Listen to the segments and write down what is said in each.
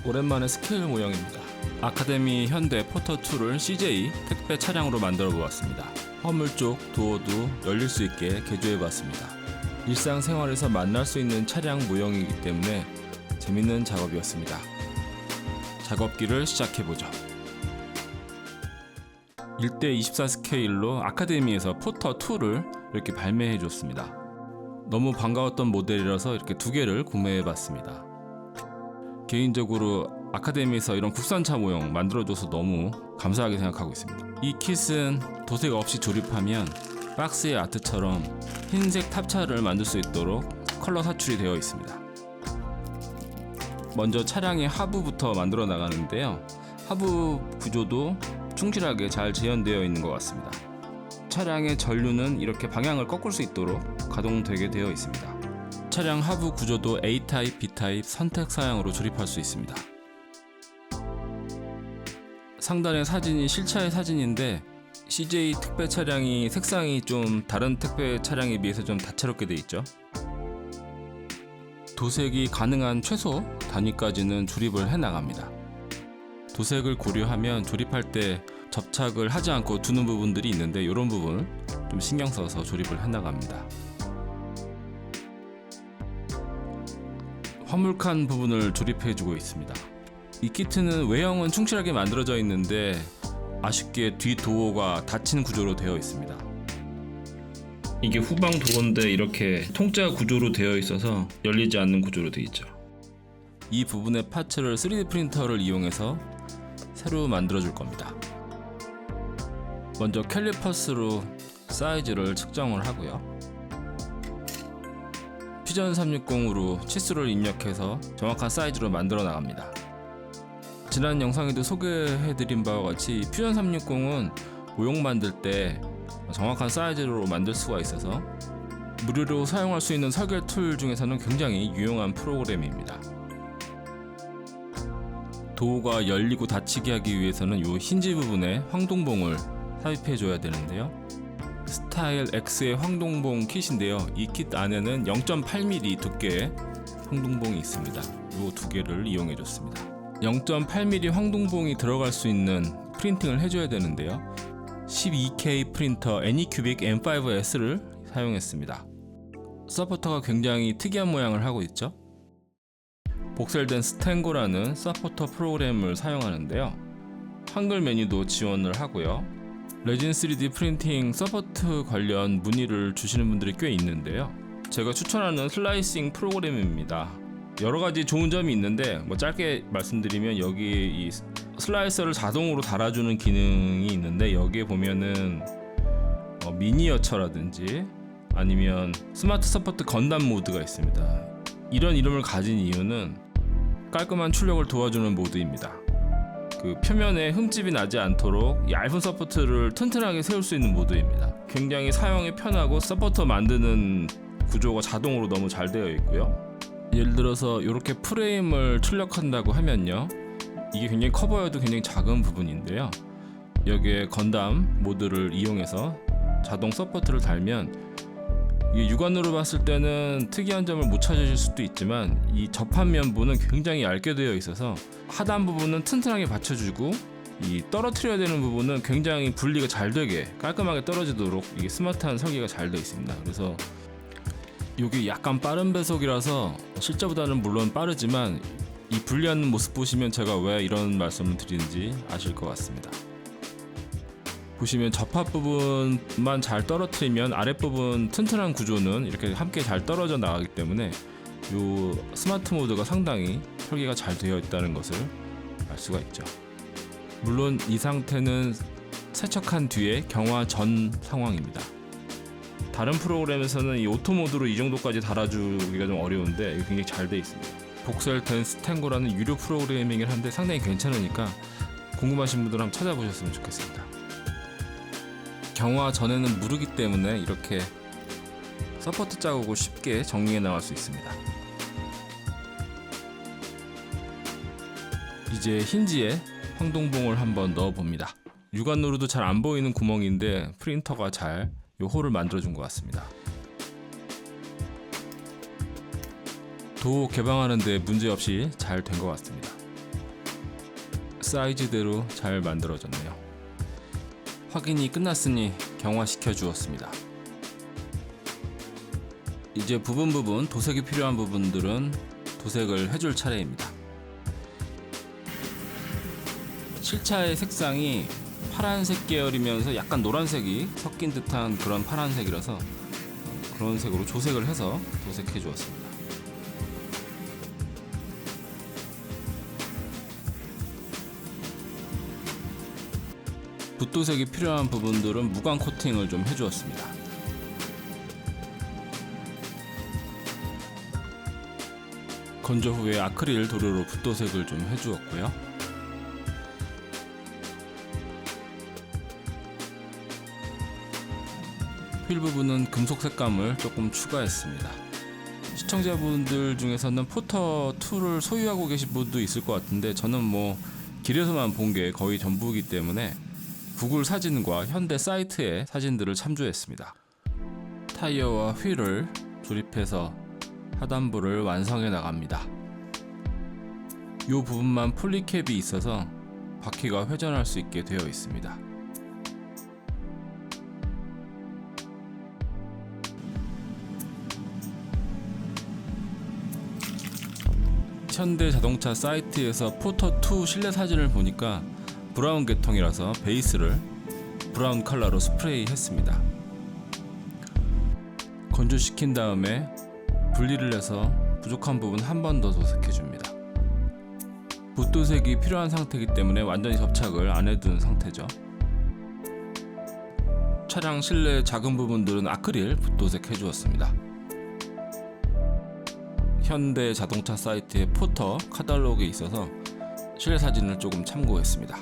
오랜만에 스케일 모형입니다. 아카데미 현대 포터2를 CJ 택배 차량으로 만들어 보았습니다. 화물 쪽 도어도 열릴 수 있게 개조해 봤습니다. 일상생활에서 만날 수 있는 차량 모형이기 때문에 재밌는 작업이었습니다. 작업기를 시작해보죠. 1:24 스케일로 아카데미에서 포터2를 이렇게 발매해 줬습니다. 너무 반가웠던 모델이라서 이렇게 2개를 구매해 봤습니다. 개인적으로 아카데미에서 이런 국산차 모형 만들어줘서 너무 감사하게 생각하고 있습니다. 이 킷은 도색 없이 조립하면 박스의 아트처럼 흰색 탑차를 만들 수 있도록 컬러 사출이 되어 있습니다. 먼저 차량의 하부부터 만들어 나가는데요. 하부 구조도 충실하게 잘 재현되어 있는 것 같습니다. 차량의 전류는 이렇게 방향을 꺾을 수 있도록 가동되게 되어 있습니다. 차량 하부 구조도 A타입, B타입 선택 사양으로 조립할 수 있습니다. 상단의 사진이 실차의 사진인데 CJ 택배 차량이 색상이 좀 다른 택배 차량에 비해서 좀 다채롭게 되어 있죠. 도색이 가능한 최소 단위까지는 조립을 해나갑니다. 도색을 고려하면 조립할 때 접착을 하지 않고 두는 부분들이 있는데 이런 부분 좀 신경 써서 조립을 해나갑니다. 화물칸 부분을 조립해주고 있습니다. 이 키트는 외형은 충실하게 만들어져 있는데 아쉽게 뒤 도어가 닫힌 구조로 되어 있습니다. 이게 후방 도어인데 이렇게 통짜 구조로 되어 있어서 열리지 않는 구조로 되어 있죠. 이 부분의 파츠를 3D 프린터를 이용해서 새로 만들어 줄 겁니다. 먼저 캘리퍼스로 사이즈를 측정을 하고요. 퓨전 360으로 치수를 입력해서 정확한 사이즈로 만들어 나갑니다. 지난 영상에도 소개해드린 바와 같이 퓨전 360은 모형 만들 때 정확한 사이즈로 만들 수가 있어서 무료로 사용할 수 있는 설계 툴 중에서는 굉장히 유용한 프로그램입니다. 도어가 열리고 닫히게 하기 위해서는 이 힌지 부분에 황동봉을 삽입해 줘야 되는데요. 스타일 X의 황동봉 킷인데요. 이 킷 안에는 0.8mm 두께의 황동봉이 있습니다. 이 2개를 이용해 줬습니다. 0.8mm 황동봉이 들어갈 수 있는 프린팅을 해줘야 되는데요. 12K 프린터 애니큐빅 M5S를 사용했습니다. 서포터가 굉장히 특이한 모양을 하고 있죠. 복셀된 스탱고라는 서포터 프로그램을 사용하는데요. 한글 메뉴도 지원을 하고요. 레진 3D 프린팅 서포트 관련 문의를 주시는 분들이 꽤 있는데요. 제가 추천하는 슬라이싱 프로그램입니다. 여러가지 좋은 점이 있는데 짧게 말씀드리면 여기 이 슬라이서를 자동으로 달아주는 기능이 있는데 여기에 보면은 미니어처라든지 아니면 스마트 서포트 건담 모드가 있습니다. 이런 이름을 가진 이유는 깔끔한 출력을 도와주는 모드입니다. 그 표면에 흠집이 나지 않도록 얇은 서포트를 튼튼하게 세울 수 있는 모드입니다. 굉장히 사용이 편하고 서포터 만드는 구조가 자동으로 너무 잘 되어 있고요. 예를 들어서 이렇게 프레임을 출력한다고 하면요, 이게 굉장히 커 보여도 굉장히 작은 부분인데요, 여기에 건담 모드를 이용해서 자동 서포트를 달면 이게 육안으로 봤을 때는 특이한 점을 못 찾으실 수도 있지만 이 접합면부는 굉장히 얇게 되어 있어서 하단 부분은 튼튼하게 받쳐주고 이 떨어뜨려야 되는 부분은 굉장히 분리가 잘 되게 깔끔하게 떨어지도록 이게 스마트한 설계가 잘 되어 있습니다. 그래서 이게 약간 빠른 배속이라서 실제보다는 물론 빠르지만 이 분리하는 모습 보시면 제가 왜 이런 말씀을 드리는지 아실 것 같습니다. 보시면 접합 부분만 잘 떨어뜨리면 아랫부분 튼튼한 구조는 이렇게 함께 잘 떨어져 나가기 때문에 이 스마트 모드가 상당히 설계가 잘 되어 있다는 것을 알 수가 있죠. 물론 이 상태는 세척한 뒤에 경화 전 상황입니다. 다른 프로그램에서는 이 오토 모드로 이 정도까지 달아주기가 좀 어려운데 이게 굉장히 잘 되어 있습니다. 복셀된 스탱고라는 유료 프로그램이긴 한데 상당히 괜찮으니까 궁금하신 분들 한번 찾아보셨으면 좋겠습니다. 경화 전에는 무르기 때문에 이렇게 서포트 자국을 쉽게 정리해 나갈 수 있습니다. 이제 힌지에 황동봉을 한번 넣어 봅니다. 육안으로도 잘 안 보이는 구멍인데 프린터가 잘 이 홀을 만들어 준 것 같습니다. 도어 개방하는데 문제없이 잘 된 것 같습니다. 사이즈대로 잘 만들어졌네요. 확인이 끝났으니 경화시켜 주었습니다. 이제 부분 도색이 필요한 부분들은 도색을 해줄 차례입니다. 실차의 색상이 파란색 계열이면서 약간 노란색이 섞인 듯한 그런 파란색이라서 그런 색으로 조색을 해서 도색해 주었습니다. 붓도색이 필요한 부분들은 무광 코팅을 좀 해주었습니다. 건조 후에 아크릴 도료로 붓도색을 좀 해주었고요. 휠 부분은 금속 색감을 조금 추가했습니다. 시청자분들 중에서는 포터 2를 소유하고 계신 분도 있을 것 같은데 저는 길에서만 본 게 거의 전부이기 때문에 구글 사진과 현대 사이트의 사진들을 참조했습니다. 타이어와 휠을 조립해서 하단부를 완성해 나갑니다. 이 부분만 폴리캡이 있어서 바퀴가 회전할 수 있게 되어 있습니다. 현대 자동차 사이트에서 포터2 실내 사진을 보니까 브라운 계통이라서 베이스를 브라운 컬러로 스프레이 했습니다. 건조시킨 다음에 분리를 해서 부족한 부분 한 번 더 도색해 줍니다. 붓도색이 필요한 상태이기 때문에 완전히 접착을 안 해둔 상태죠. 차량 실내 작은 부분들은 아크릴 붓도색 해주었습니다. 현대 자동차 사이트의 포터 카탈로그에 있어서 실내 사진을 조금 참고했습니다.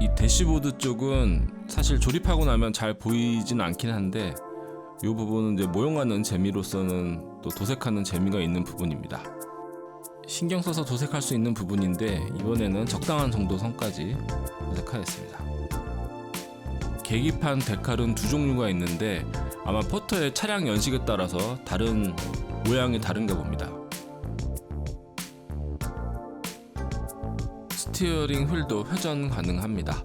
이 대시보드 쪽은 사실 조립하고 나면 잘 보이진 않긴 한데 이 부분은 이제 모형하는 재미로서는 또 도색하는 재미가 있는 부분입니다. 신경 써서 도색할 수 있는 부분인데 이번에는 적당한 정도 선까지 도색하였습니다. 계기판 데칼은 두 종류가 있는데 아마 포터의 차량 연식에 따라서 다른 모양이 다른가 봅니다. 스티어링 휠도 회전 가능합니다.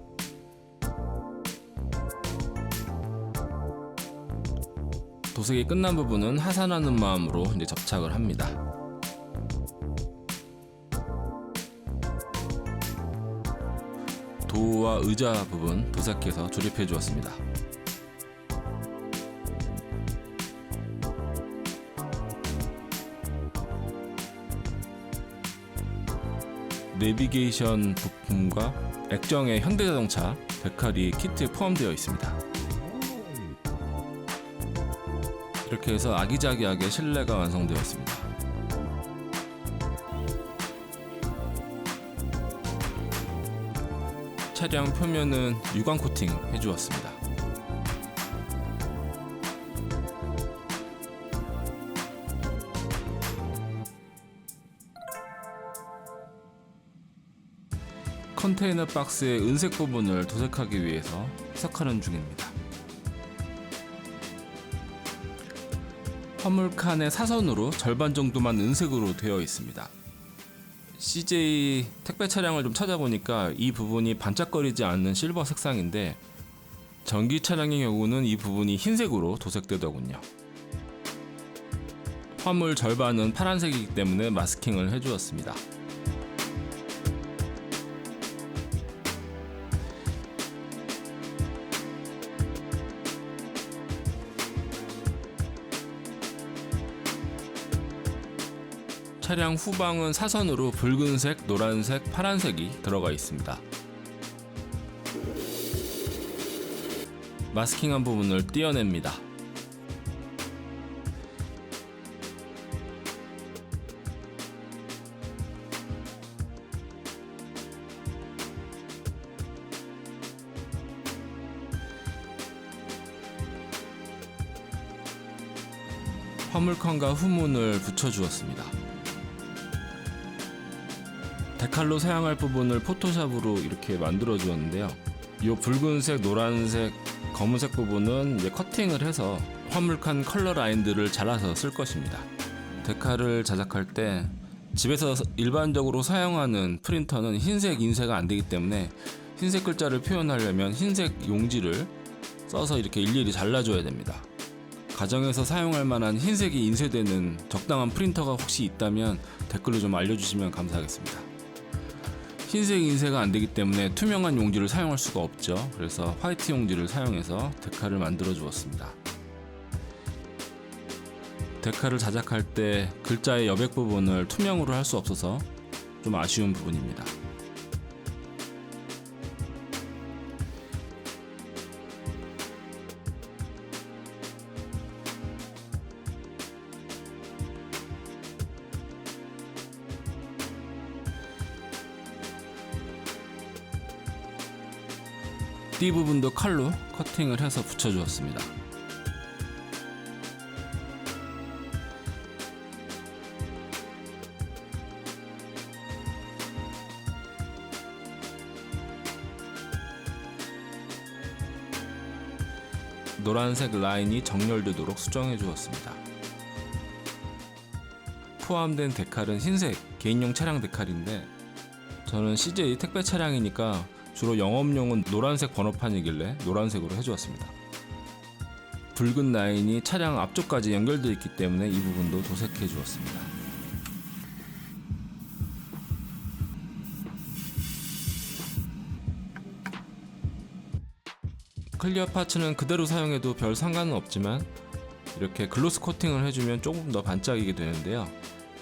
도색이 끝난 부분은 하산하는 마음으로 이제 접착을 합니다. 도어와 의자 부분 도색해서 조립해 주었습니다. 내비게이션 부품과 액정의 현대자동차 데칼이 키트에 포함되어 있습니다. 이렇게 해서 아기자기하게 실내가 완성되었습니다. 차량 표면은 유광 코팅 해주었습니다. 컨테이너 박스의 은색 부분을 도색하기 위해서 해석하는 중입니다. 화물칸의 사선으로 절반 정도만 은색으로 되어 있습니다. CJ 택배 차량을 좀 찾아보니까 이 부분이 반짝거리지 않는 실버 색상인데 전기 차량의 경우는 이 부분이 흰색으로 도색되더군요. 화물 절반은 파란색이기 때문에 마스킹을 해주었습니다. 차량 후방은 사선으로 붉은색, 노란색, 파란색이 들어가 있습니다. 마스킹한 부분을 떼어냅니다. 화물칸과 후문을 붙여주었습니다. 데칼로 사용할 부분을 포토샵으로 이렇게 만들어 주었는데요. 이 붉은색, 노란색, 검은색 부분은 이제 커팅을 해서 화물칸 컬러 라인들을 잘라서 쓸 것입니다. 데칼을 제작할 때 집에서 일반적으로 사용하는 프린터는 흰색 인쇄가 안 되기 때문에 흰색 글자를 표현하려면 흰색 용지를 써서 이렇게 일일이 잘라줘야 됩니다. 가정에서 사용할 만한 흰색이 인쇄되는 적당한 프린터가 혹시 있다면 댓글로 좀 알려주시면 감사하겠습니다. 흰색 인쇄가 안 되기 때문에 투명한 용지를 사용할 수가 없죠. 그래서 화이트 용지를 사용해서 데칼을 만들어 주었습니다. 데칼을 자작할 때 글자의 여백 부분을 투명으로 할 수 없어서 좀 아쉬운 부분입니다. 띠 부분도 칼로 커팅을 해서 붙여주었습니다. 노란색 라인이 정렬되도록 수정해 주었습니다. 포함된 데칼은 흰색 개인용 차량 데칼인데 저는 CJ 택배 차량이니까 주로 영업용은 노란색 번호판이길래 노란색으로 해주었습니다. 붉은 라인이 차량 앞쪽까지 연결되어 있기 때문에 이 부분도 도색해 주었습니다. 클리어 파츠는 그대로 사용해도 별 상관은 없지만 이렇게 글로스 코팅을 해주면 조금 더 반짝이게 되는데요.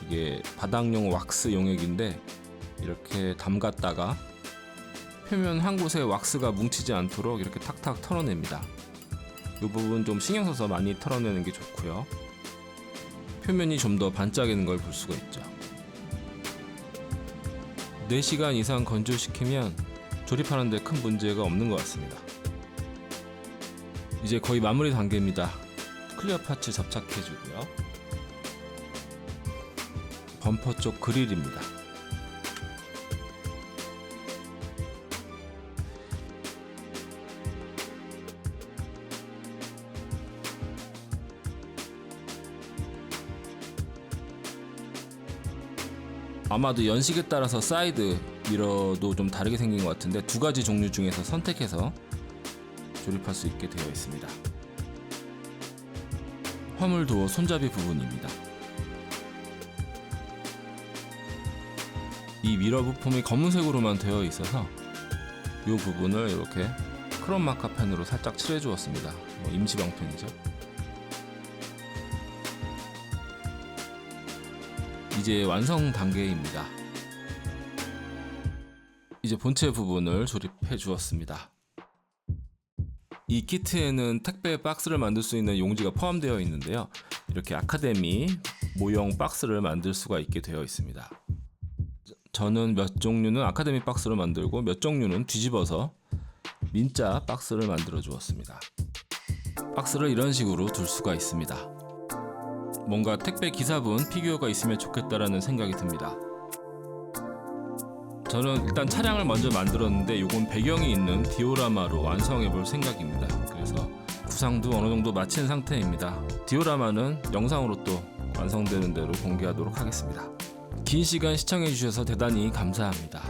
이게 바닥용 왁스 용액인데 이렇게 담갔다가 표면 한 곳에 왁스가 뭉치지 않도록 이렇게 탁탁 털어냅니다. 이 부분 좀 신경 써서 많이 털어내는 게 좋고요. 표면이 좀 더 반짝이는 걸 볼 수가 있죠. 4시간 이상 건조시키면 조립하는데 큰 문제가 없는 것 같습니다. 이제 거의 마무리 단계입니다. 클리어 파츠 접착해주고요. 범퍼 쪽 그릴입니다. 아마도 연식에 따라서 사이드 미러도 좀 다르게 생긴 것 같은데 2가지 종류 중에서 선택해서 조립할 수 있게 되어 있습니다. 화물 도어 손잡이 부분입니다. 이 미러 부품이 검은색으로만 되어 있어서 이 부분을 이렇게 크롬 마카 펜으로 살짝 칠해 주었습니다. 임시 방펜이죠. 이제 완성 단계입니다. 이제 본체 부분을 조립해 주었습니다. 이 키트에는 택배 박스를 만들 수 있는 용지가 포함되어 있는데요. 이렇게 아카데미 모형 박스를 만들 수가 있게 되어 있습니다. 저는 몇 종류는 아카데미 박스로 만들고 몇 종류는 뒤집어서 민자 박스를 만들어 주었습니다. 박스를 이런 식으로 둘 수가 있습니다. 뭔가 택배 기사분 피규어가 있으면 좋겠다라는 생각이 듭니다. 저는 일단 차량을 먼저 만들었는데 이건 배경이 있는 디오라마로 완성해 볼 생각입니다. 그래서 구상도 어느 정도 마친 상태입니다. 디오라마는 영상으로 또 완성되는 대로 공개하도록 하겠습니다. 긴 시간 시청해 주셔서 대단히 감사합니다.